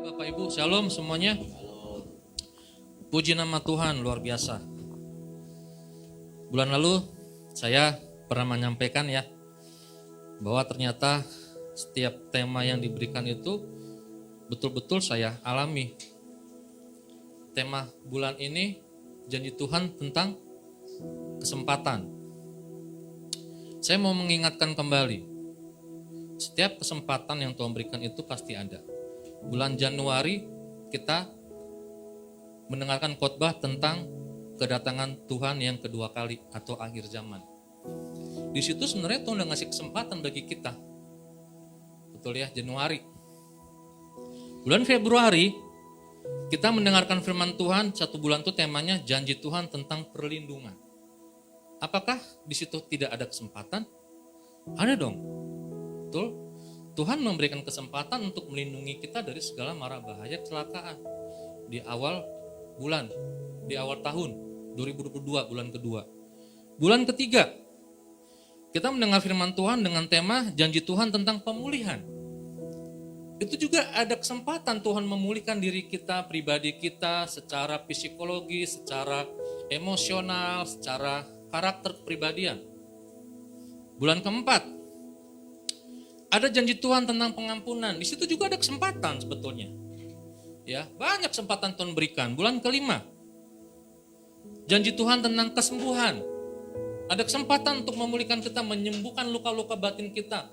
Bapak Ibu, Shalom semuanya. Puji nama Tuhan, luar biasa. Bulan lalu saya pernah menyampaikan ya, bahwa ternyata setiap tema yang diberikan itu betul-betul saya alami. Tema bulan ini janji Tuhan tentang kesempatan. Saya mau mengingatkan kembali, setiap kesempatan yang Tuhan berikan itu pasti ada. Bulan Januari kita mendengarkan khotbah tentang kedatangan Tuhan yang kedua kali atau akhir zaman. Di situ sebenarnya Tuhan udah ngasih kesempatan bagi kita. Betul ya, Januari. Bulan Februari kita mendengarkan firman Tuhan, satu bulan itu temanya janji Tuhan tentang perlindungan. Apakah di situ tidak ada kesempatan? Ada dong. Betul? Tuhan memberikan kesempatan untuk melindungi kita dari segala mara bahaya kecelakaan di awal bulan, di awal tahun 2022 bulan kedua. Bulan ketiga kita mendengar firman Tuhan dengan tema janji Tuhan tentang pemulihan. Itu juga ada kesempatan Tuhan memulihkan diri kita, pribadi kita secara psikologi, secara emosional, secara karakter kepribadian. Bulan keempat ada janji Tuhan tentang pengampunan. Di situ juga ada kesempatan sebetulnya. Ya, banyak kesempatan Tuhan berikan. Bulan kelima, janji Tuhan tentang kesembuhan. Ada kesempatan untuk memulihkan kita, menyembuhkan luka-luka batin kita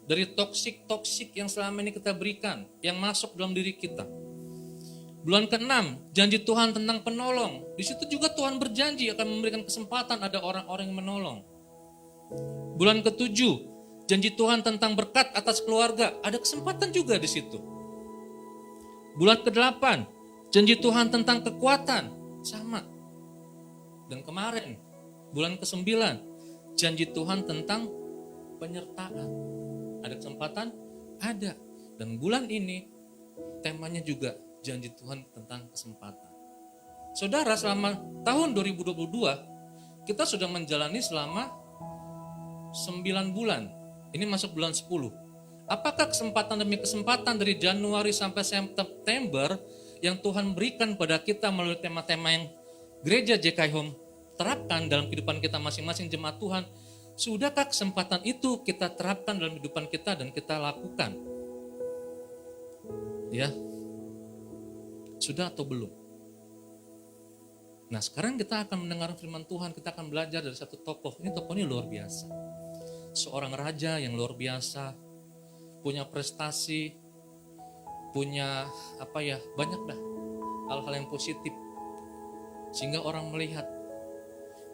dari toksik yang selama ini kita berikan, yang masuk dalam diri kita. Bulan keenam, janji Tuhan tentang penolong. Di situ juga Tuhan berjanji akan memberikan kesempatan ada orang-orang yang menolong. Bulan ketujuh, janji Tuhan tentang berkat atas keluarga, ada kesempatan juga di situ. Bulan ke-8, janji Tuhan tentang kekuatan, sama. Dan kemarin, bulan ke-9, janji Tuhan tentang penyertaan. Ada kesempatan? Ada. Dan bulan ini, temanya juga janji Tuhan tentang kesempatan. Saudara, selama tahun 2022, kita sudah menjalani selama 9 bulan. Ini masuk bulan 10. Apakah kesempatan demi kesempatan dari Januari sampai September yang Tuhan berikan pada kita melalui tema-tema yang gereja JKI Home terapkan dalam kehidupan kita masing-masing jemaat Tuhan, sudahkah kesempatan itu kita terapkan dalam kehidupan kita dan kita lakukan? Ya, sudah atau belum? Nah, sekarang kita akan mendengar firman Tuhan, kita akan belajar dari satu tokoh. Ini tokoh ini luar biasa. Seorang raja yang luar biasa, punya prestasi, punya banyak dah hal-hal yang positif. Sehingga orang melihat,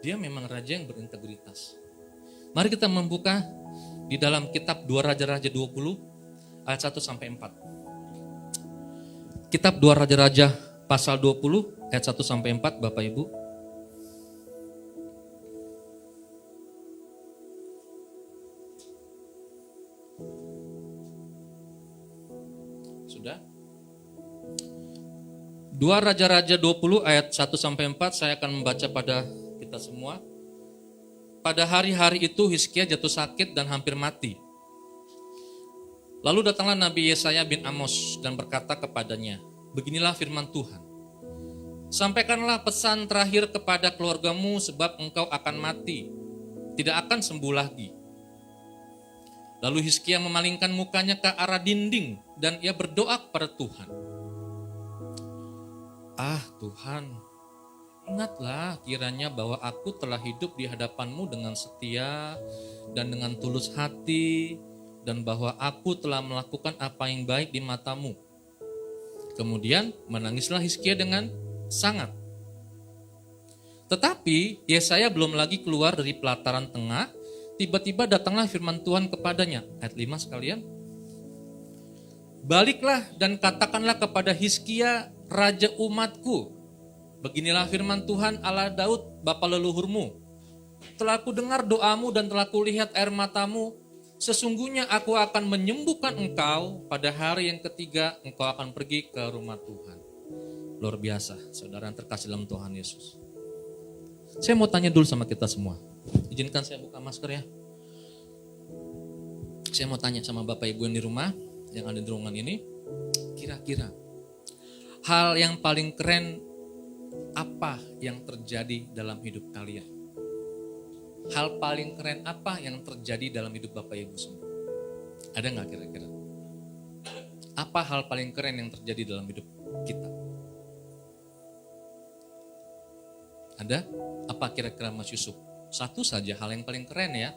dia memang raja yang berintegritas. Mari kita membuka di dalam kitab 2 Raja-Raja 20 ayat 1 sampai 4. Kitab 2 Raja-Raja pasal 20 ayat 1 sampai 4, Bapak Ibu. Sudah? 2 Raja-Raja 20 ayat 1 sampai 4 saya akan membaca pada kita semua. Pada hari-hari itu Hizkia jatuh sakit dan hampir mati. Lalu datanglah Nabi Yesaya bin Amos dan berkata kepadanya, beginilah firman Tuhan. Sampaikanlah pesan terakhir kepada keluargamu sebab engkau akan mati, tidak akan sembuh lagi. Lalu Hizkia memalingkan mukanya ke arah dinding dan ia berdoa kepada Tuhan. Ah Tuhan, ingatlah kiranya bahwa aku telah hidup di hadapan-Mu dengan setia dan dengan tulus hati, dan bahwa aku telah melakukan apa yang baik di mata-Mu. Kemudian menangislah Hizkia dengan sangat. Tetapi Yesaya belum lagi keluar dari pelataran tengah, tiba-tiba datanglah firman Tuhan kepadanya. Ayat 5 sekalian. Baliklah dan katakanlah kepada Hizkia, raja umatku. Beginilah firman Tuhan Allah Daud, bapa leluhurmu. Telah aku dengar doamu dan telah kulihat air matamu. Sesungguhnya aku akan menyembuhkan engkau. Pada hari yang ketiga engkau akan pergi ke rumah Tuhan. Luar biasa, saudara yang terkasih dalam Tuhan Yesus. Saya mau tanya dulu sama kita semua. Izinkan saya buka masker ya. Saya mau tanya sama Bapak Ibu yang di rumah, yang ada di ruangan ini. kira-kira hal yang paling keren apa yang terjadi dalam hidup kalian? Hal paling keren apa yang terjadi dalam hidup Bapak Ibu semua? Ada nggak kira-kira? Apa hal paling keren yang terjadi dalam hidup kita? Ada? Apa kira-kira Mas Yusuf? Satu saja hal yang paling keren ya.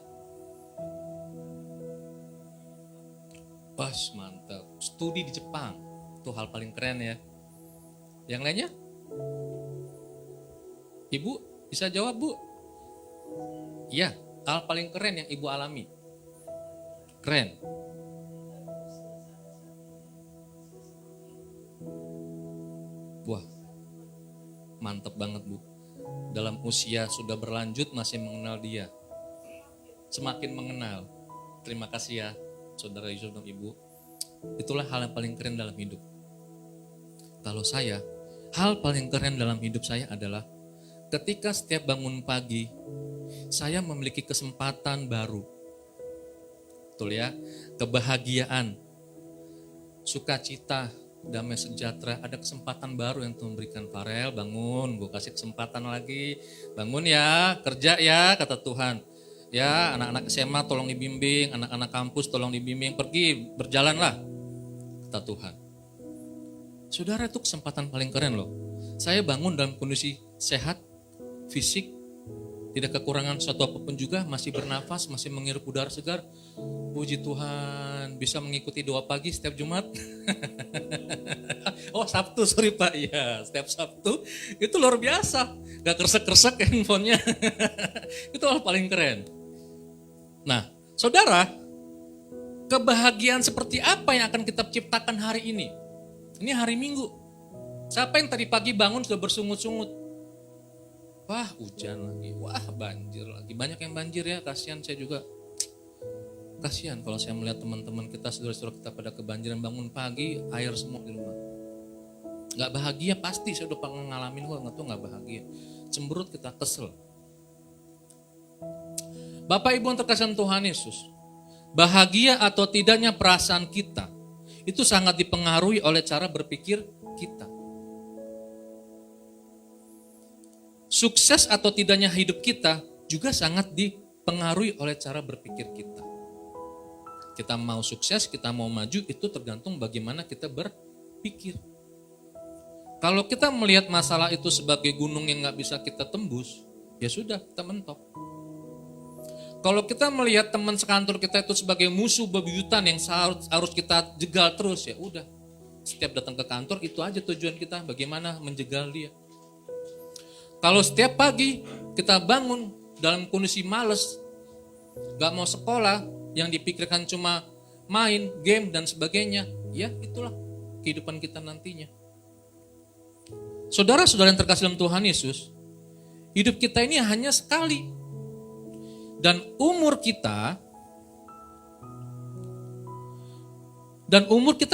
Wah, mantap. Studi di Jepang. Itu hal paling keren ya. Yang lainnya? Ibu bisa jawab, Bu? Iya, hal paling keren yang Ibu alami. Keren. Wah, mantap banget, Bu. Dalam usia sudah berlanjut masih mengenal dia. Semakin mengenal. Terima kasih ya, Saudara Yusuf dan Ibu. Itulah hal yang paling keren dalam hidup. Kalau saya, hal paling keren dalam hidup saya adalah ketika setiap bangun pagi, saya memiliki kesempatan baru. Betul ya, kebahagiaan, sukacita, damai sejahtera, ada kesempatan baru yang Tuhan berikan. Farel, bangun, gue kasih kesempatan lagi. Bangun ya, kerja ya, kata Tuhan. Ya, anak-anak SMA tolong dibimbing, anak-anak kampus tolong dibimbing, pergi, berjalanlah, kata Tuhan. Saudara, itu kesempatan paling keren loh. Saya bangun dalam kondisi sehat, fisik, tidak kekurangan suatu apapun juga, masih bernafas, masih menghirup udara segar. Puji Tuhan, bisa mengikuti doa pagi setiap Jumat. Oh, Sabtu, sorry Pak. Iya, setiap Sabtu. Itu luar biasa. Gak kersek-kersek handphonenya. Itu hal paling keren. Nah, saudara, kebahagiaan seperti apa yang akan kita ciptakan hari ini? Ini hari Minggu. Siapa yang tadi pagi bangun sudah bersungut-sungut? Wah, hujan lagi. Wah, banjir lagi. Banyak yang banjir ya, kasihan saya juga. Kasihan kalau saya melihat teman-teman kita, saudara-saudara kita pada kebanjiran, bangun pagi, air semua di rumah. Gak bahagia pasti, saya udah pernah ngalamin kok, nggak tuh gak bahagia. Cemberut kita, kesel. Bapak Ibu yang terkasih Tuhan Yesus, bahagia atau tidaknya perasaan kita, itu sangat dipengaruhi oleh cara berpikir kita. Sukses atau tidaknya hidup kita juga sangat dipengaruhi oleh cara berpikir kita. Kita mau sukses, kita mau maju, itu tergantung bagaimana kita berpikir. Kalau kita melihat masalah itu sebagai gunung yang gak bisa kita tembus, ya sudah, kita mentok. Kalau kita melihat teman sekantor kita itu sebagai musuh bebuyutan yang harus kita jegal terus, ya udah. Setiap datang ke kantor itu aja tujuan kita, bagaimana menjegal dia. Kalau setiap pagi kita bangun dalam kondisi males, gak mau sekolah, yang dipikirkan cuma main, game, dan sebagainya, ya itulah kehidupan kita nantinya. Saudara-saudara yang terkasih dalam Tuhan Yesus, hidup kita ini hanya sekali. Dan umur kita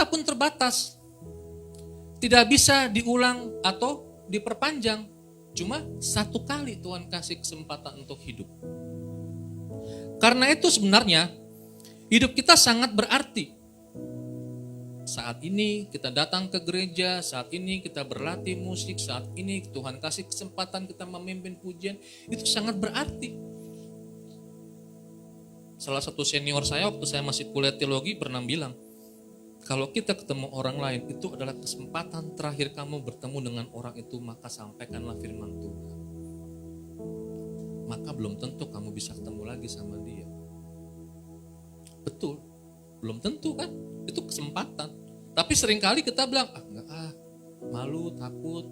pun terbatas. Tidak bisa diulang atau diperpanjang. Cuma satu kali Tuhan kasih kesempatan untuk hidup. Karena itu sebenarnya hidup kita sangat berarti. Saat ini kita datang ke gereja, saat ini kita berlatih musik, saat ini Tuhan kasih kesempatan kita memimpin pujian, itu sangat berarti. Salah satu senior saya waktu saya masih kuliah teologi pernah bilang, kalau kita ketemu orang lain itu adalah kesempatan terakhir kamu bertemu dengan orang itu, maka sampaikanlah firman Tuhan. Maka belum tentu kamu bisa ketemu lagi sama dia. Betul, belum tentu kan, itu kesempatan. Tapi seringkali kita bilang, malu, takut,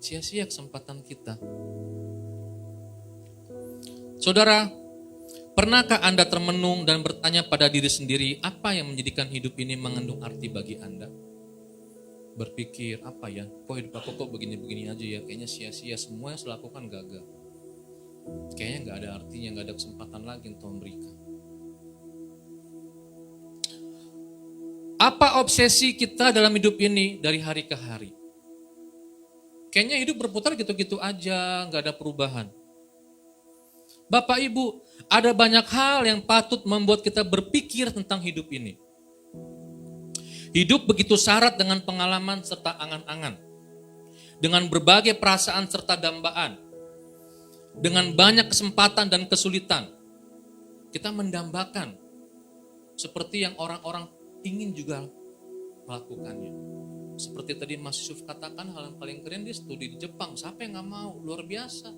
sia-sia kesempatan kita. Saudara, pernahkah Anda termenung dan bertanya pada diri sendiri, apa yang menjadikan hidup ini mengandung arti bagi Anda? Berpikir, apa ya, kok hidup aku kok begini-begini aja ya, kayaknya sia-sia, semua yang saya lakukan gagal. Kayaknya gak ada artinya, gak ada kesempatan lagi yang Tuhan berikan. Apa obsesi kita dalam hidup ini dari hari ke hari? Kayaknya hidup berputar gitu-gitu aja, gak ada perubahan. Bapak Ibu, ada banyak hal yang patut membuat kita berpikir tentang hidup ini. Hidup begitu syarat dengan pengalaman serta angan-angan. Dengan berbagai perasaan serta dambaan. Dengan banyak kesempatan dan kesulitan. Kita mendambakan seperti yang orang-orang ingin juga melakukannya. Seperti tadi Mas Yusuf katakan, hal yang paling keren dia studi di Jepang. Siapa yang gak mau? Luar biasa.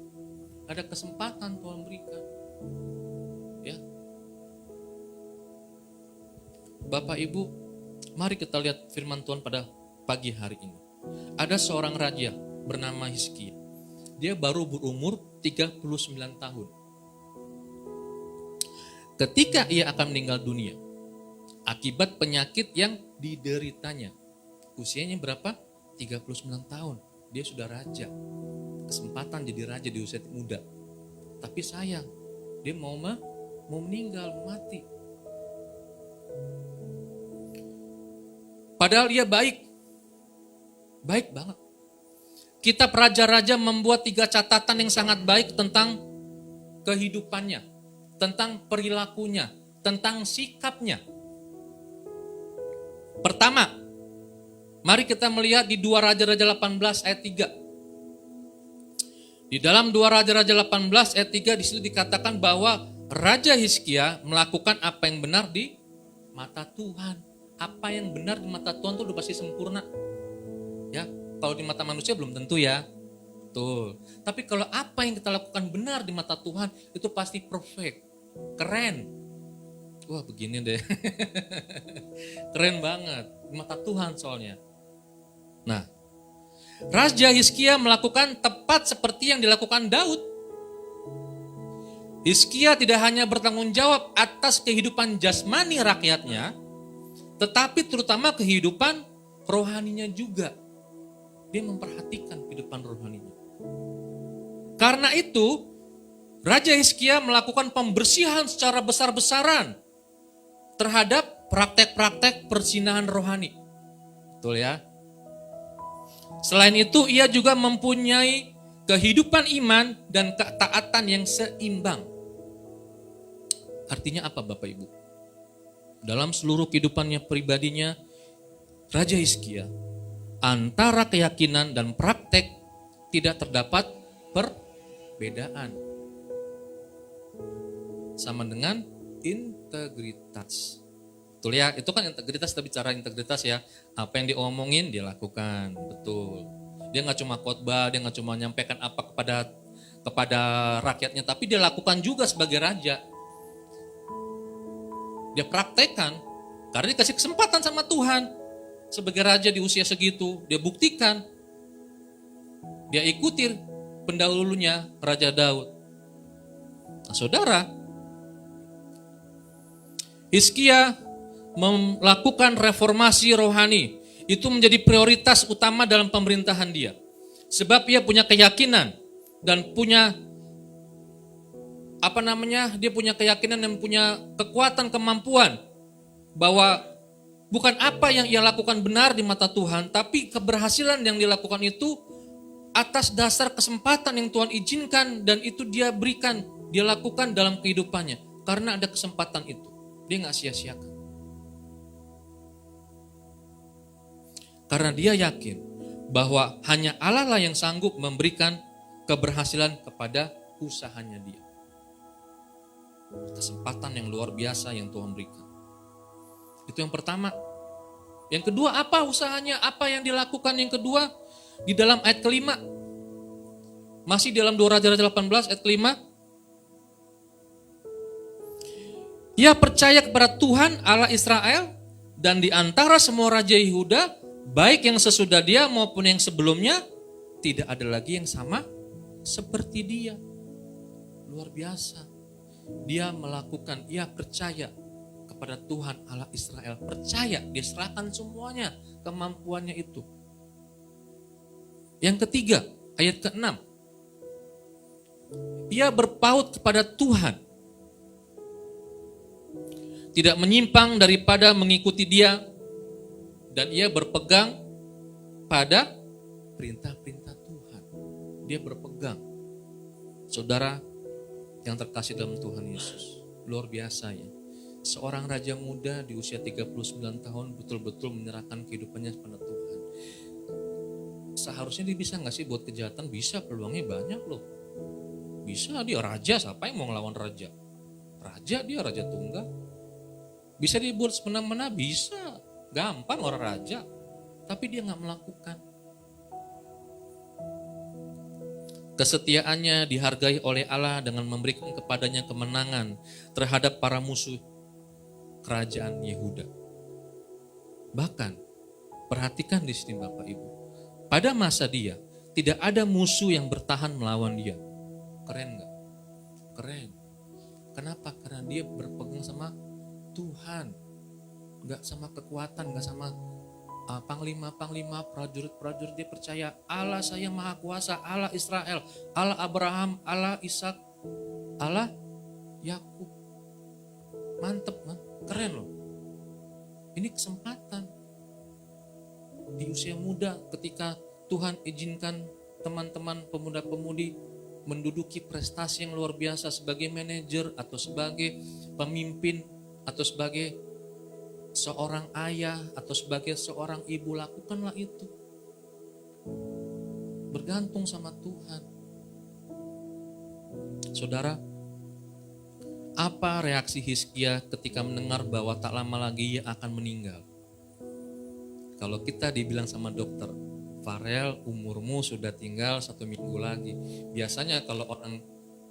Ada kesempatan Tuhan berikan. Ya. Bapak Ibu, mari kita lihat firman Tuhan pada pagi hari ini. Ada seorang raja bernama Hizkia. Dia baru berumur 39 tahun. Ketika ia akan meninggal dunia, akibat penyakit yang dideritanya. Usianya berapa? 39 tahun. Dia sudah raja. Kesempatan jadi raja di usia muda. Tapi sayang, dia mau meninggal, mati. Padahal dia baik. Baik banget. Kitab Raja-Raja membuat 3 catatan yang sangat baik tentang kehidupannya, tentang perilakunya, tentang sikapnya. Pertama, mari kita melihat di 2 Raja-Raja 18 ayat 3. Di dalam 2 Raja-Raja 18 ayat 3 di situ dikatakan bahwa Raja Hizkia melakukan apa yang benar di mata Tuhan. Apa yang benar di mata Tuhan itu udah pasti sempurna. Ya, kalau di mata manusia belum tentu ya. Betul. Tapi kalau apa yang kita lakukan benar di mata Tuhan itu pasti perfect. Keren. Wah, begini deh. Keren banget di mata Tuhan soalnya. Nah, Raja Hizkia melakukan tepat seperti yang dilakukan Daud. Hizkia tidak hanya bertanggung jawab atas kehidupan jasmani rakyatnya, tetapi terutama kehidupan rohaninya juga. Dia memperhatikan kehidupan rohaninya. Karena itu, Raja Hizkia melakukan pembersihan secara besar-besaran terhadap praktek-praktek perzinahan rohani. Betul ya? Selain itu, ia juga mempunyai kehidupan iman dan ketaatan yang seimbang. Artinya apa Bapak Ibu? Dalam seluruh kehidupannya pribadinya, Raja Hizkia, antara keyakinan dan praktek tidak terdapat perbedaan. Sama dengan integritas. Betul ya, itu kan integritas, kita bicara integritas ya. Apa yang diomongin dia lakukan, betul. Dia nggak cuma khotbah, dia nggak cuma menyampaikan apa kepada rakyatnya, tapi dia lakukan juga sebagai raja. Dia praktekkan karena dikasih kesempatan sama Tuhan. Sebagai raja di usia segitu, dia buktikan. Dia ikuti pendahulunya Raja Daud. Nah, saudara, Hizkia melakukan reformasi rohani. Itu menjadi prioritas utama dalam pemerintahan dia. Sebab ia punya keyakinan dan punya dia punya keyakinan dan punya kekuatan, kemampuan bahwa bukan apa yang ia lakukan benar di mata Tuhan, tapi keberhasilan yang dilakukan itu atas dasar kesempatan yang Tuhan izinkan dan itu dia berikan, dia lakukan dalam kehidupannya. Karena ada kesempatan itu, dia gak sia-siakan. Karena dia yakin bahwa hanya Allah lah yang sanggup memberikan keberhasilan kepada usahanya dia. Kesempatan yang luar biasa yang Tuhan berikan. Itu yang pertama. Yang kedua, apa usahanya? Apa yang dilakukan yang kedua? Di dalam ayat kelima. Masih dalam 2 Raja-Raja 18 ayat kelima. Ia percaya kepada Tuhan Allah Israel dan di antara semua raja Yehuda, baik yang sesudah dia maupun yang sebelumnya, tidak ada lagi yang sama seperti dia. Luar biasa. Dia melakukan, ia percaya kepada Tuhan Allah Israel. Percaya, dia serahkan semuanya, kemampuannya itu. Yang ketiga, ayat ke-6. Ia berpaut kepada Tuhan. Tidak menyimpang daripada mengikuti dia. Dan ia berpegang pada perintah-perintah Tuhan. Dia berpegang. Saudara yang terkasih dalam Tuhan Yesus. Luar biasa ya. Seorang raja muda di usia 39 tahun betul-betul menyerahkan kehidupannya kepada Tuhan. Seharusnya dia bisa gak sih buat kejahatan? Bisa, peluangnya banyak loh. Bisa, dia raja, siapa yang mau ngelawan raja? Raja, dia raja tunggal. Bisa dibuat semena-mena, bisa. Gampang orang raja. Tapi dia gak melakukan. Kesetiaannya dihargai oleh Allah dengan memberikan kepadanya kemenangan terhadap para musuh kerajaan Yehuda. Bahkan, perhatikan di sini Bapak Ibu. Pada masa dia, tidak ada musuh yang bertahan melawan dia. Keren gak? Keren. Kenapa? Karena dia berpegang sama Tuhan. Gak sama kekuatan, gak sama panglima-panglima, prajurit-prajurit. Dia percaya Allah saya maha kuasa, Allah Israel, Allah Abraham, Allah Ishak, Allah Yakub. Mantep man, keren loh. Ini kesempatan di usia muda ketika Tuhan izinkan teman-teman pemuda-pemudi menduduki prestasi yang luar biasa sebagai manajer atau sebagai pemimpin atau sebagai seorang ayah atau sebagai seorang ibu, lakukanlah itu. Bergantung sama Tuhan. Saudara, apa reaksi Hizkia ketika mendengar bahwa tak lama lagi ia akan meninggal? Kalau kita dibilang sama dokter, Farel umurmu sudah tinggal 1 minggu lagi. Biasanya kalau orang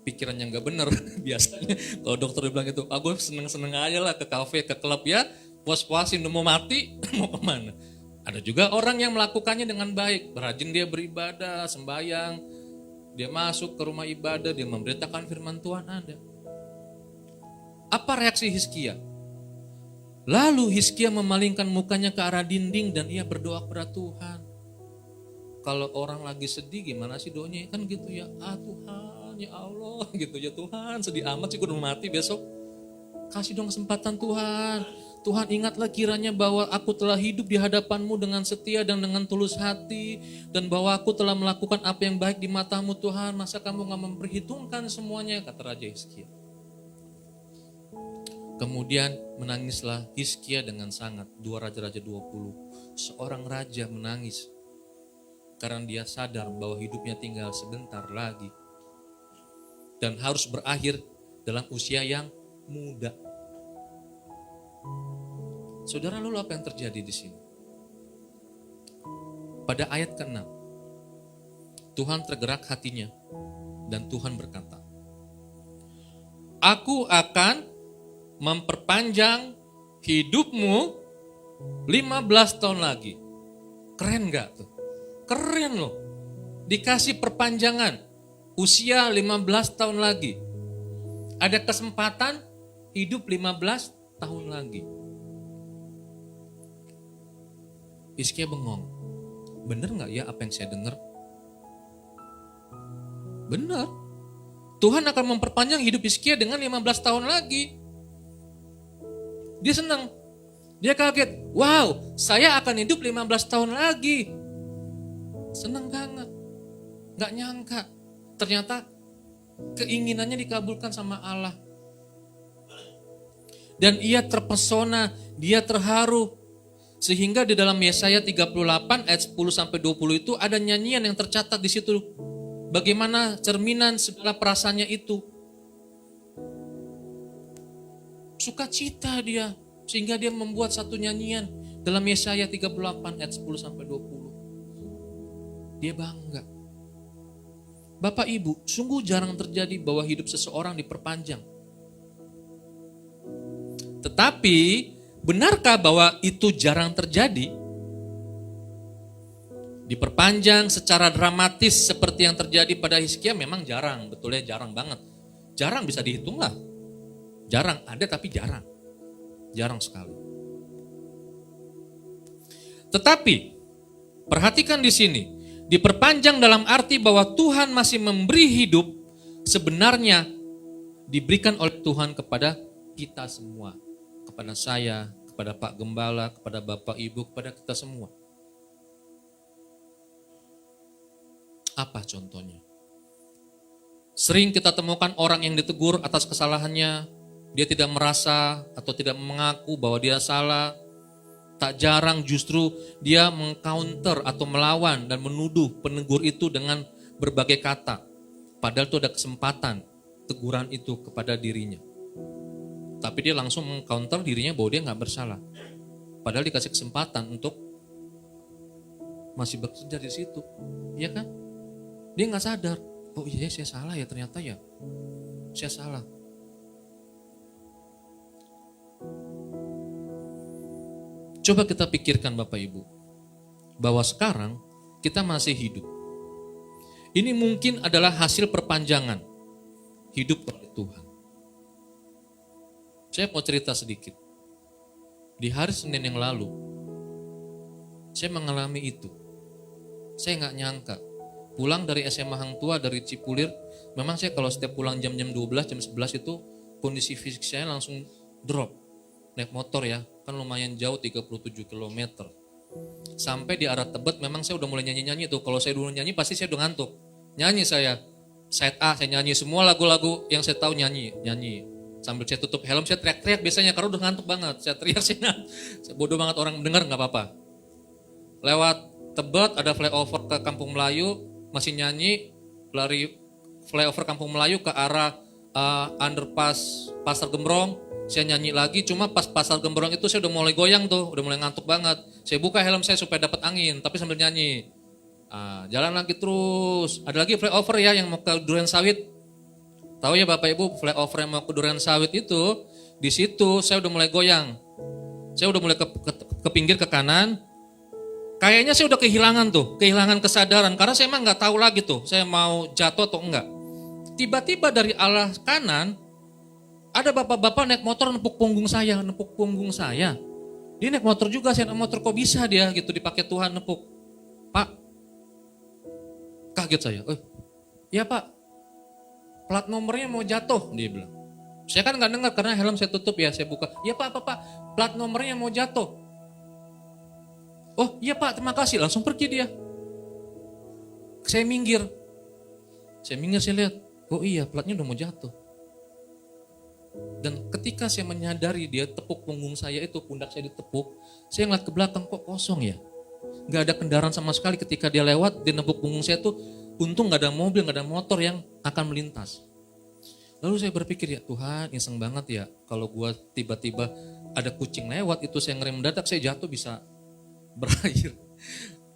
pikirannya nggak bener, biasanya kalau dokter bilang itu, gue seneng-seneng aja lah ke kafe, ke klub ya, puas-puasin udah mau mati, mau kemana. Ada juga orang yang melakukannya dengan baik, rajin dia beribadah, sembahyang, dia masuk ke rumah ibadah, dia memberitakan firman Tuhan ada. Apa reaksi Hizkia? Lalu Hizkia memalingkan mukanya ke arah dinding dan ia berdoa kepada Tuhan. Kalau orang lagi sedih gimana sih doanya? Kan gitu ya, Tuhan, ya Allah, gitu ya Tuhan, sedih amat sih gue udah mati besok. Kasih dong kesempatan Tuhan. Tuhan ingatlah kiranya bahwa aku telah hidup di hadapan-Mu dengan setia dan dengan tulus hati. Dan bahwa aku telah melakukan apa yang baik di mata-Mu Tuhan. Masa kamu gak memperhitungkan semuanya, kata Raja Hizkia. Kemudian menangislah Hizkia dengan sangat. 2 Raja-Raja 20. Seorang raja menangis. Karena dia sadar bahwa hidupnya tinggal sebentar lagi. Dan harus berakhir dalam usia yang muda. Saudara, lalu apa yang terjadi di sini? Pada ayat ke-6, Tuhan tergerak hatinya dan Tuhan berkata, Aku akan memperpanjang hidupmu 15 tahun lagi. Keren gak tuh? Keren loh. Dikasih perpanjangan usia 15 tahun lagi. Ada kesempatan hidup 15 tahun lagi. Hizkia bengong. Bener gak ya apa yang saya dengar? Bener. Tuhan akan memperpanjang hidup Hizkia dengan 15 tahun lagi. Dia senang. Dia kaget. Wow, saya akan hidup 15 tahun lagi. Senang banget. Gak nyangka. Ternyata keinginannya dikabulkan sama Allah. Dan ia terpesona, dia terharu. Sehingga di dalam Yesaya 38 ayat 10-20 itu ada nyanyian yang tercatat di situ. Bagaimana cerminan segala perasaannya itu. Sukacita dia. Sehingga dia membuat satu nyanyian dalam Yesaya 38 ayat 10-20. Dia bangga. Bapak Ibu, sungguh jarang terjadi bahwa hidup seseorang diperpanjang. Tetapi, benarkah bahwa itu jarang terjadi? Diperpanjang secara dramatis seperti yang terjadi pada Hizkia memang jarang, betulnya jarang banget. Jarang bisa dihitung lah. Jarang, ada tapi jarang. Jarang sekali. Tetapi, perhatikan di sini. Diperpanjang dalam arti bahwa Tuhan masih memberi hidup sebenarnya diberikan oleh Tuhan kepada kita semua. Kepada saya, kepada Pak Gembala, kepada Bapak Ibu, kepada kita semua. Apa contohnya? Sering kita temukan orang yang ditegur atas kesalahannya, Dia tidak merasa atau tidak mengaku bahwa dia salah. Tak jarang justru dia mengcounter atau melawan dan menuduh penegur itu dengan berbagai kata. Padahal itu ada kesempatan teguran itu kepada dirinya. Tapi dia langsung mengcounter dirinya bahwa dia nggak bersalah. Padahal dikasih kesempatan untuk masih bekerja di situ. Iya kan? Dia nggak sadar. Oh iya saya salah ya ternyata ya. Saya salah. Coba kita pikirkan Bapak Ibu, bahwa sekarang kita masih hidup. Ini mungkin adalah hasil perpanjangan hidup oleh Tuhan. Saya mau cerita sedikit. Di hari Senin yang lalu, saya mengalami itu. Saya nggak nyangka. Pulang dari SMA Hang Tua, dari Cipulir, memang saya kalau setiap pulang jam-jam 12, jam 11 itu kondisi fisik saya langsung drop. Naik motor ya, kan lumayan jauh 37 km. Sampai di arah Tebet memang saya udah mulai nyanyi-nyanyi tuh. Kalau saya dulu nyanyi pasti saya udah ngantuk. Nyanyi saya, side A saya nyanyi, semua lagu-lagu yang saya tahu nyanyi. Sambil saya tutup helm saya teriak-teriak biasanya karena udah ngantuk banget. Saya teriak, saya bodoh banget orang mendengar nggak apa-apa. Lewat Tebet ada flyover ke Kampung Melayu, masih nyanyi, lari flyover Kampung Melayu ke arah underpass Pasar Gembrong. Saya nyanyi lagi, cuma pas Pasar Gembrong itu saya udah mulai goyang tuh, udah mulai ngantuk banget. Saya buka helm saya supaya dapat angin, tapi sambil nyanyi. Jalan lagi terus. Ada lagi flyover ya yang mau ke Duren Sawit. Tahu ya Bapak Ibu, flyover yang mau ke Duren Sawit itu, di situ saya udah mulai goyang. Saya udah mulai ke pinggir ke kanan. Kayaknya saya udah kehilangan kesadaran karena saya emang nggak tahu lagi tuh, saya mau jatuh atau enggak. Tiba-tiba dari arah kanan ada bapak-bapak naik motor nepuk punggung saya. Dia naik motor juga, saya naik motor kok bisa dia gitu dipakai Tuhan nepuk. Pak, kaget saya. Iya Pak, plat nomornya mau jatuh, dia bilang. Saya kan nggak dengar karena helm saya tutup ya, saya buka. Iya Pak, plat nomornya mau jatuh. Oh iya Pak, terima kasih, langsung pergi dia. Saya minggir, saya lihat, oh iya platnya udah mau jatuh. Dan ketika saya menyadari dia tepuk punggung saya itu, pundak saya ditepuk, saya ngeliat ke belakang kok kosong ya. Gak ada kendaraan sama sekali ketika dia lewat, dia nepuk punggung saya tuh, untung gak ada mobil, gak ada motor yang akan melintas. Lalu saya berpikir ya Tuhan iseng banget ya, kalau gua tiba-tiba ada kucing lewat itu saya ngerem mendadak, saya jatuh bisa berakhir.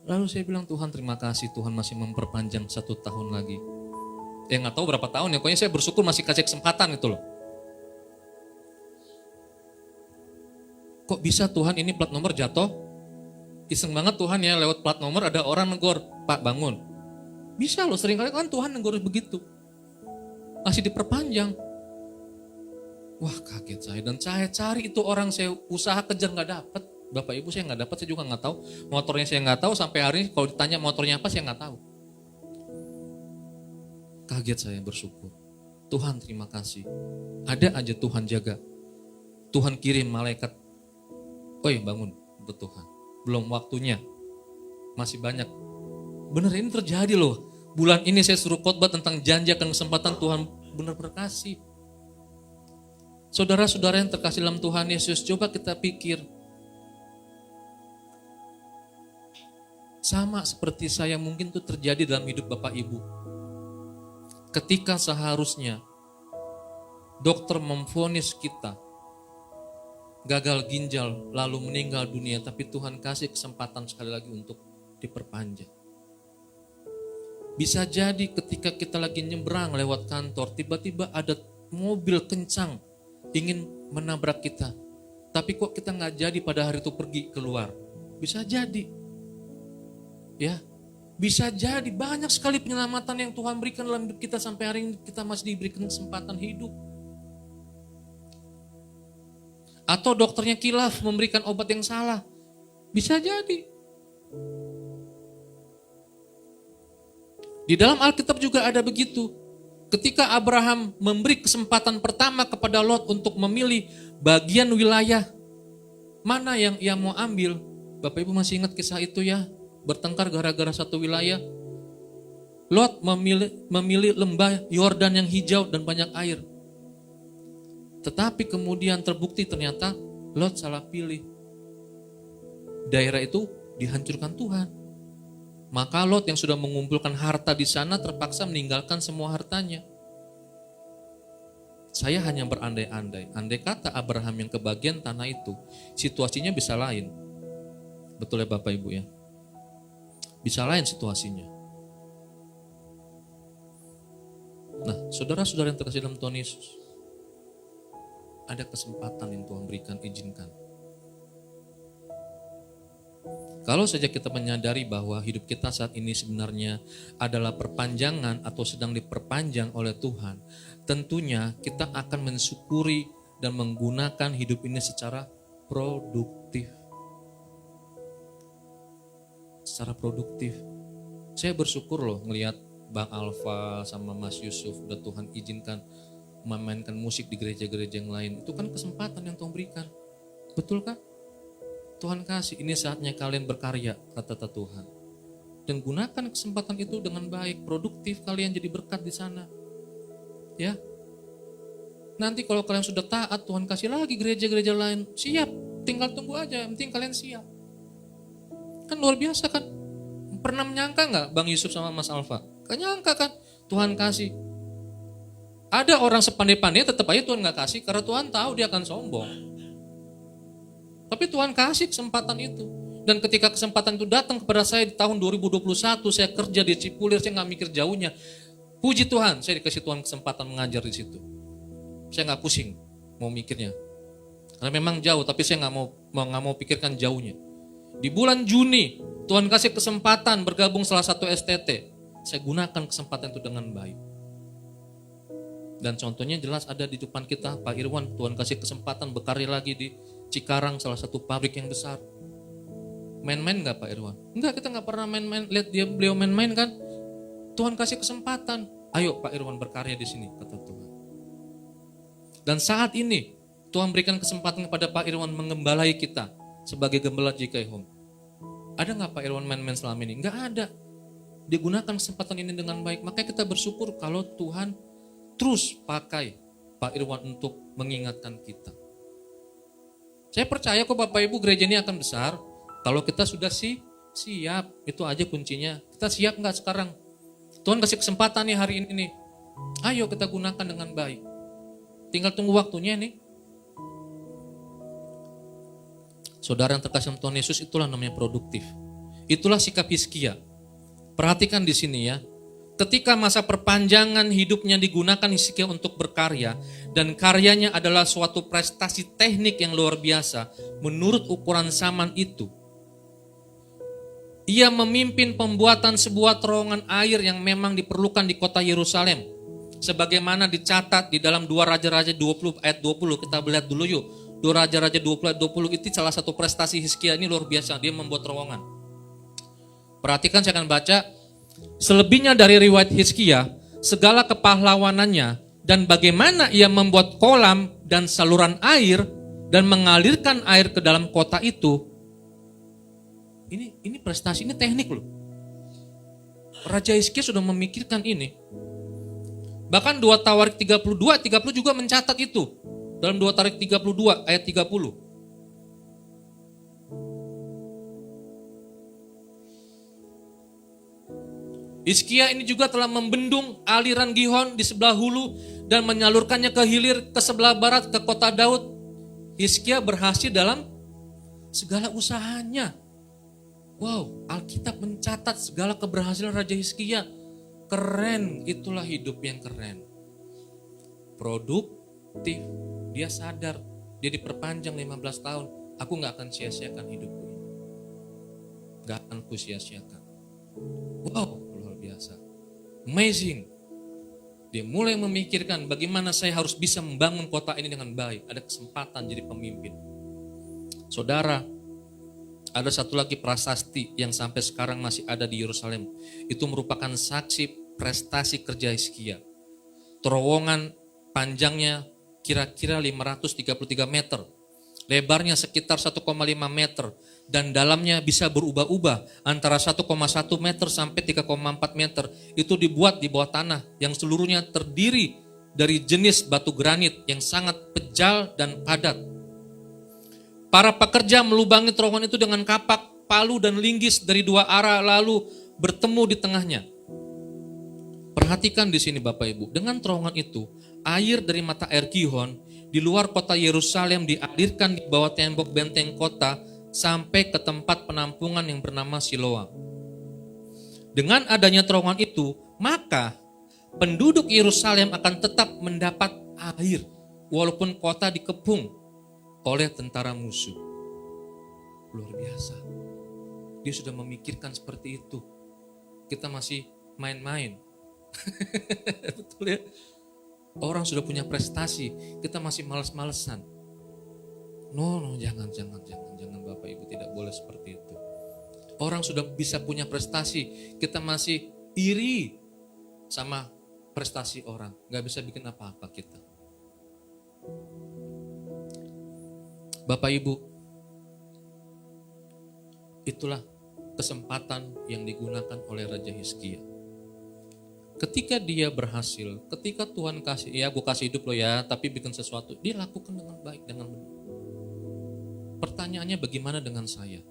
Lalu saya bilang Tuhan terima kasih, Tuhan masih memperpanjang 1 tahun lagi. Gak tahu berapa tahun ya, pokoknya saya bersyukur masih kasih kesempatan itu loh. Kok bisa Tuhan ini plat nomor jatuh? Iseng banget Tuhan ya, lewat plat nomor ada orang negor, Pak bangun. Bisa loh, seringkali kan Tuhan negor begitu. Masih diperpanjang. Wah kaget saya, dan saya cari itu orang, saya usaha kejar gak dapet. Bapak Ibu saya gak dapet, saya juga gak tahu. Motornya saya gak tahu, sampai hari ini kalau ditanya motornya apa saya gak tahu. Kaget saya, bersyukur. Tuhan terima kasih. Ada aja Tuhan jaga. Tuhan kirim malaikat. Bangun, betul Tuhan. Belum waktunya. Masih banyak. Benar ini terjadi loh. Bulan ini saya suruh khotbah tentang janji akan kesempatan, Tuhan benar-benar kasih. Saudara-saudara yang terkasih dalam Tuhan Yesus, coba kita pikir. Sama seperti saya mungkin itu terjadi dalam hidup Bapak Ibu. Ketika seharusnya dokter memvonis kita gagal ginjal lalu meninggal dunia, tapi Tuhan kasih kesempatan sekali lagi untuk diperpanjang. Bisa jadi ketika kita lagi nyebrang lewat kantor, tiba-tiba ada mobil kencang ingin menabrak kita, tapi kok kita nggak jadi pada hari itu pergi keluar. Bisa jadi, ya, bisa jadi banyak sekali penyelamatan yang Tuhan berikan dalam hidup kita sampai hari ini kita masih diberikan kesempatan hidup. Atau dokternya kilaf memberikan obat yang salah. Bisa jadi. Di dalam Alkitab juga ada begitu. Ketika Abraham memberi kesempatan pertama kepada Lot untuk memilih bagian wilayah mana yang ia mau ambil. Bapak Ibu masih ingat kisah itu ya? Bertengkar gara-gara satu wilayah. Lot memilih lembah Yordan yang hijau dan banyak air. Tetapi kemudian terbukti ternyata Lot salah pilih. Daerah itu dihancurkan Tuhan. Maka Lot yang sudah mengumpulkan harta di sana terpaksa meninggalkan semua hartanya. Saya hanya berandai-andai. Andai kata Abraham yang kebagian tanah itu, situasinya bisa lain. Betul ya Bapak Ibu ya? Bisa lain situasinya. Nah, saudara-saudara yang terkasih dalam Tuhan Yesus, ada kesempatan yang Tuhan berikan, izinkan. Kalau saja kita menyadari bahwa hidup kita saat ini sebenarnya adalah perpanjangan atau sedang diperpanjang oleh Tuhan, tentunya kita akan mensyukuri dan menggunakan hidup ini secara produktif. Secara produktif. Saya bersyukur loh ngelihat Bang Alfa sama Mas Yusuf udah Tuhan izinkan memainkan musik di gereja-gereja yang lain. Itu kan kesempatan yang Tuhan berikan. Betul kan? Tuhan kasih, ini saatnya kalian berkarya, kata Tuhan. Dan gunakan kesempatan itu dengan baik, produktif, kalian jadi berkat di sana. Ya. Nanti kalau kalian sudah taat, Tuhan kasih lagi gereja-gereja lain. Siap, tinggal tunggu aja, yang penting kalian siap. Kan luar biasa kan? Pernah menyangka nggak Bang Yusuf sama Mas Alfa? Gak nyangka kan? Tuhan kasih. Ada orang sepandai-pandai tetap aja Tuhan gak kasih karena Tuhan tahu dia akan sombong. Tapi Tuhan kasih kesempatan itu. Dan ketika kesempatan itu datang kepada saya di tahun 2021, saya kerja di Cipulir, saya gak mikir jauhnya. Puji Tuhan, saya dikasih Tuhan kesempatan mengajar di situ. Saya gak pusing mau mikirnya. Karena memang jauh, tapi saya gak mau pikirkan jauhnya. Di bulan Juni, Tuhan kasih kesempatan bergabung salah satu STT. Saya gunakan kesempatan itu dengan baik. Dan contohnya jelas ada di depan kita, Pak Irwan, Tuhan kasih kesempatan berkarya lagi di Cikarang, salah satu pabrik yang besar. Main-main gak Pak Irwan? Enggak, kita gak pernah main-main, lihat beliau main-main kan. Tuhan kasih kesempatan, ayo Pak Irwan berkarya di sini, kata Tuhan. Dan saat ini, Tuhan berikan kesempatan kepada Pak Irwan mengembalai kita sebagai gembala JKI Home. Ada gak Pak Irwan main-main selama ini? Enggak ada. Dia gunakan kesempatan ini dengan baik. Makanya kita bersyukur kalau Tuhan terus pakai Pak Irwan untuk mengingatkan kita. Saya percaya kok Bapak Ibu gereja ini akan besar. Kalau kita sudah siap, itu aja kuncinya. Kita siap nggak sekarang? Tuhan kasih kesempatan nih hari ini nih. Ayo kita gunakan dengan baik. Tinggal tunggu waktunya nih. Saudara yang terkasih Tuhan Yesus, itulah namanya produktif. Itulah sikap Hizkia. Perhatikan di sini ya. Ketika masa perpanjangan hidupnya digunakan Hizkia untuk berkarya dan karyanya adalah suatu prestasi teknik yang luar biasa menurut ukuran zaman itu. Ia memimpin pembuatan sebuah terowongan air yang memang diperlukan di kota Yerusalem. Sebagaimana dicatat di dalam 2 Raja-Raja 20 ayat 20, kita lihat dulu yuk. 2 Raja-Raja 20 ayat 20 itu salah satu prestasi Hizkia, ini luar biasa, dia membuat terowongan. Perhatikan saya akan baca. Selebihnya dari riwayat Hizkia, segala kepahlawanannya dan bagaimana ia membuat kolam dan saluran air dan mengalirkan air ke dalam kota itu. Ini prestasi, ini teknik loh. Raja Hizkia sudah memikirkan ini. Bahkan 2 Tawarik 30 juga mencatat itu. Dalam 2 Tawarik 32 ayat 30. Hizkia ini juga telah membendung aliran Gihon di sebelah hulu dan menyalurkannya ke hilir ke sebelah barat ke kota Daud. Hizkia berhasil dalam segala usahanya. Wow, Alkitab mencatat segala keberhasilan Raja Hizkia. Keren, itulah hidup yang keren. Produktif, dia sadar, dia diperpanjang 15 tahun. Aku gak akan sia-siakan hidupku ini. Gak akan ku sia-siakan. Wow, biasa. Amazing. Dia mulai memikirkan bagaimana saya harus bisa membangun kota ini dengan baik. Ada kesempatan jadi pemimpin. Saudara, ada satu lagi prasasti yang sampai sekarang masih ada di Yerusalem. Itu merupakan saksi prestasi kerja Hizkia. Terowongan panjangnya kira-kira 533 meter. Lebarnya sekitar 1,5 meter dan dalamnya bisa berubah-ubah antara 1,1 meter sampai 3,4 meter. Itu dibuat di bawah tanah yang seluruhnya terdiri dari jenis batu granit yang sangat pejal dan padat. Para pekerja melubangi terowongan itu dengan kapak, palu, dan linggis dari dua arah lalu bertemu di tengahnya. Perhatikan di sini Bapak Ibu, dengan terowongan itu, air dari mata air Gihon di luar kota Yerusalem dialirkan di bawah tembok benteng kota sampai ke tempat penampungan yang bernama Siloam. Dengan adanya terowongan itu, maka penduduk Yerusalem akan tetap mendapat air walaupun kota dikepung oleh tentara musuh. Luar biasa. Dia sudah memikirkan seperti itu. Kita masih main-main. Betul ya? Orang sudah punya prestasi, kita masih malas-malesan. No, jangan Bapak Ibu, tidak boleh seperti itu. Orang sudah bisa punya prestasi, kita masih iri sama prestasi orang, gak bisa bikin apa-apa kita. Bapak Ibu, itulah kesempatan yang digunakan oleh Raja Hizkia. Ketika dia berhasil, ketika Tuhan kasih, ya gue kasih hidup lo ya, tapi bikin sesuatu, dia lakukan dengan baik, dengan benar. Pertanyaannya bagaimana dengan saya?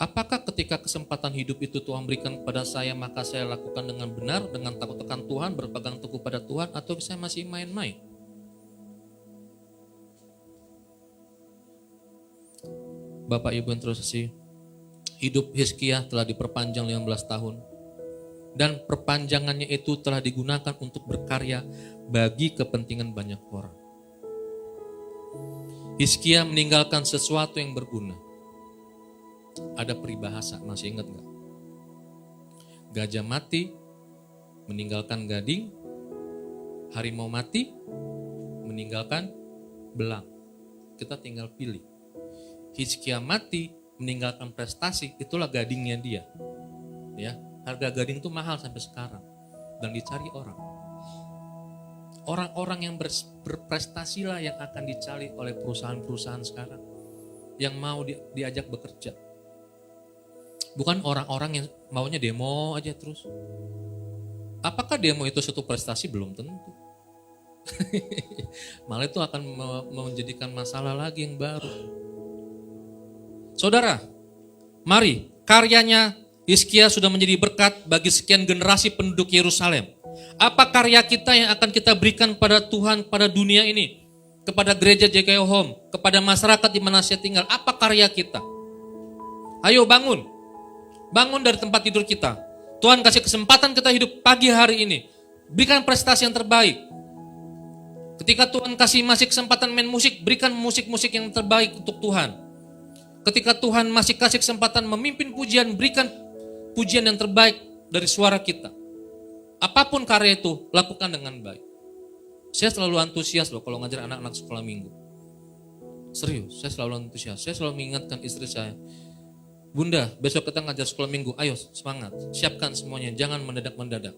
Apakah ketika kesempatan hidup itu Tuhan berikan kepada saya, maka saya lakukan dengan benar, dengan takut akan Tuhan, berpegang teguh pada Tuhan, atau saya masih main-main? Bapak Ibu yang terkasih, hidup Hizkia telah diperpanjang 15 tahun. Dan perpanjangannya itu telah digunakan untuk berkarya bagi kepentingan banyak orang. Hizkia meninggalkan sesuatu yang berguna. Ada peribahasa, masih ingat gak? Gajah mati, meninggalkan gading. Harimau mati, meninggalkan belang. Kita tinggal pilih. Hizkia mati, meninggalkan prestasi, itulah gadingnya dia. Ya. Harga gading itu mahal sampai sekarang dan dicari orang. Orang-orang yang berprestasilah yang akan dicari oleh perusahaan-perusahaan sekarang yang mau diajak bekerja. Bukan orang-orang yang maunya demo aja terus. Apakah demo itu suatu prestasi? Belum tentu. Malah itu akan menjadikan masalah lagi yang baru. Saudara, mari karyanya Hizkia sudah menjadi berkat bagi sekian generasi penduduk Yerusalem. Apa karya kita yang akan kita berikan pada Tuhan, pada dunia ini? Kepada gereja JKO Home, kepada masyarakat di mana saya tinggal. Apa karya kita? Ayo bangun. Bangun dari tempat tidur kita. Tuhan kasih kesempatan kita hidup pagi hari ini. Berikan prestasi yang terbaik. Ketika Tuhan masih kesempatan main musik, berikan musik-musik yang terbaik untuk Tuhan. Ketika Tuhan masih kasih kesempatan memimpin pujian, berikan pujian yang terbaik dari suara kita. Apapun karya itu, lakukan dengan baik. Saya selalu antusias loh kalau ngajar anak-anak sekolah minggu. Serius, saya selalu antusias. Saya selalu mengingatkan istri saya, Bunda, besok kita ngajar sekolah minggu, ayo semangat, siapkan semuanya, jangan mendadak-mendadak.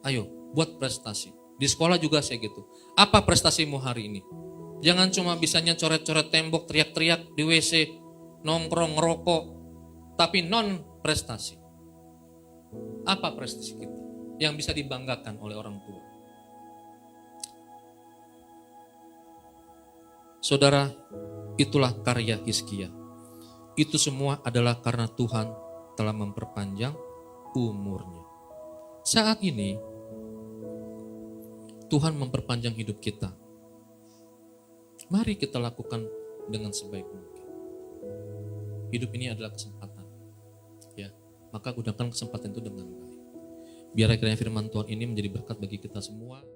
Ayo, buat prestasi. Di sekolah juga saya gitu. Apa prestasimu hari ini? Jangan cuma bisanya coret-coret tembok, teriak-teriak di WC, nongkrong, ngerokok, tapi non prestasi. Apa prestasi kita yang bisa dibanggakan oleh orang tua? Saudara, itulah karya Hizkia. Itu semua adalah karena Tuhan telah memperpanjang umurnya. Saat ini, Tuhan memperpanjang hidup kita. Mari kita lakukan dengan sebaik mungkin. Hidup ini adalah kesempatan. Ya, maka gunakan kesempatan itu dengan baik. Biar kiranya firman Tuhan ini menjadi berkat bagi kita semua.